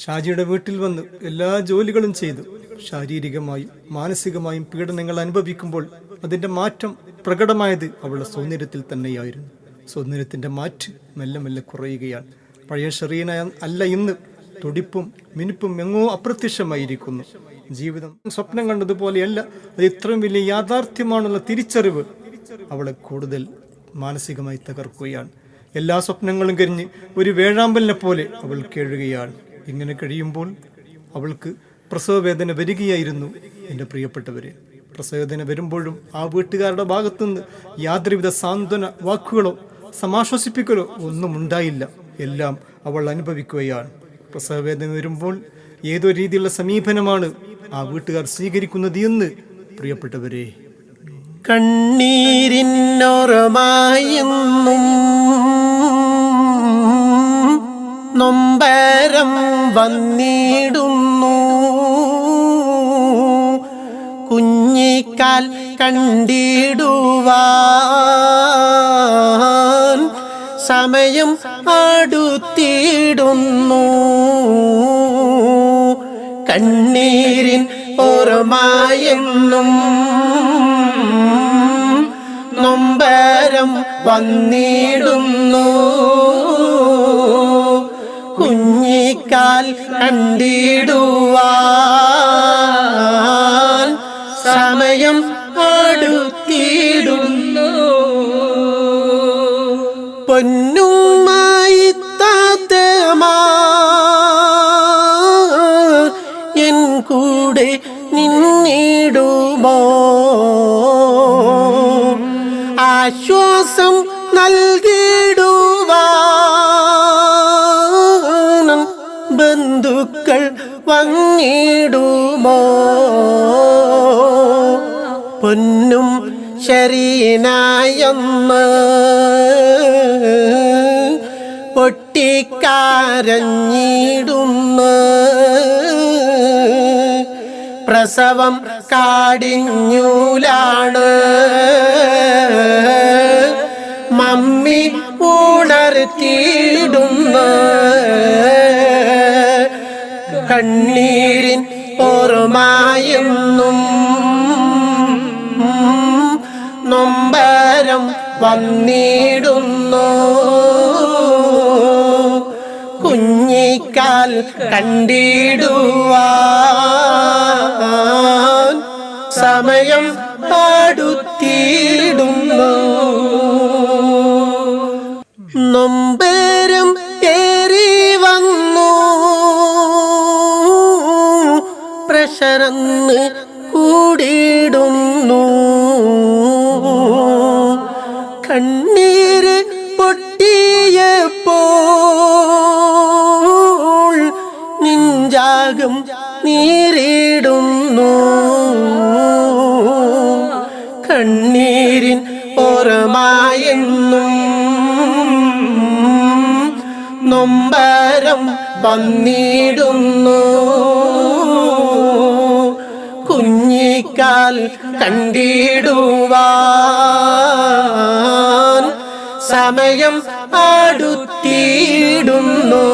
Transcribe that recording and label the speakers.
Speaker 1: ഷാജിയുടെ വീട്ടിൽ വന്ന് എല്ലാ ജോലികളും ചെയ്തു. ശാരീരികമായും മാനസികമായും പീഡനങ്ങൾ അനുഭവിക്കുമ്പോൾ അതിന്റെ മാറ്റം പ്രകടമായത് അവളുടെ സൗന്ദര്യത്തിൽ തന്നെയായിരുന്നു. സൗന്ദര്യത്തിന്റെ മാറ്റ് മെല്ലെ മെല്ലെ കുറയുകയാണ്. പഴയ ഷെറീന അല്ല ഇന്ന്. തുടിപ്പും മിനുപ്പും എങ്ങോ അപ്രത്യക്ഷമായിരിക്കുന്നു. ജീവിതം സ്വപ്നം കണ്ടതുപോലെയല്ല, അത് ഇത്രയും വലിയ യാഥാർത്ഥ്യമാണുള്ള തിരിച്ചറിവ് അവളെ കൂടുതൽ മാനസികമായി തകർക്കുകയാണ്. എല്ലാ സ്വപ്നങ്ങളും കരിഞ്ഞ് ഒരു വേഴാമ്പലിനെ പോലെ അവൾ കേഴുകയാണ്. ഇങ്ങനെ കഴിയുമ്പോൾ അവൾക്ക് പ്രസവവേദന വരികയായിരുന്നു. എൻ്റെ പ്രിയപ്പെട്ടവരെ, പ്രസവവേദന വരുമ്പോഴും ആ വീട്ടുകാരുടെ ഭാഗത്തുനിന്ന് യാതൊരുവിധ സാന്ത്വന വാക്കുകളോ സമാശ്വസിപ്പിക്കലോ ഒന്നും ഉണ്ടായില്ല. എല്ലാം അവൾ അനുഭവിക്കുകയാണ്. പ്രസവവേദന വരുമ്പോൾ ഏതോ രീതിയിലുള്ള സമീപനമാണ് ആ വീട്ടുകാർ സ്വീകരിക്കുന്നത് എന്ന് പ്രിയപ്പെട്ടവരെ,
Speaker 2: കണ്ണീരിന്നോർമായെന്നും നൊമ്പരം വന്നിടുന്നു, കുഞ്ഞിക്കാൽ കണ്ടിടുവാൻ സമയം അടുത്തിടുന്നു. കണ്ണീരിൻ ഓർമ്മയെന്നും നൊമ്പരം വന്നിടുന്നു, കുഞ്ഞിക്കാൽ കണ്ടിടുവാൻ സമയം അടുത്തിടുന്നു. പൊന്നുമായി താത്തമാർ എൻ കൂടെ നിന്നിടുമോ, ആശ്വാസം നൽകിടുവാൻ ബന്ധുക്കൾ വന്നിടുമോ. പൊന്നും ശരീനായെന്ന് പൊട്ടിക്കരഞ്ഞിടുന്നു, പ്രസവം കാടിഞ്ഞൂലാണ് മമ്മി ഉണർത്തിയിടുന്നു. കണ്ണീരിൻ ഓർമ്മയെന്നും നൊമ്പരം വന്നിടുന്നു, കുഞ്ഞിക്കാൽ കണ്ടിടുവാൻ സമയം അടുത്തിടുന്നു. നൊമ്പരം ഏറി വന്നു പ്രഷറന്ന് കൂടിടുന്നു, കണ്ണീര് പൊട്ടിയപ്പോൾ നിഞ്ചാകം നീരിടുന്നു. കണ്ണീരിൻ ഓർമ്മയെന്നും നൊമ്പരം വന്നിടുന്നു, കുഞ്ഞിക്കാൽ കണ്ടിടുവാൻ സമയം അടുത്തിടുന്നു.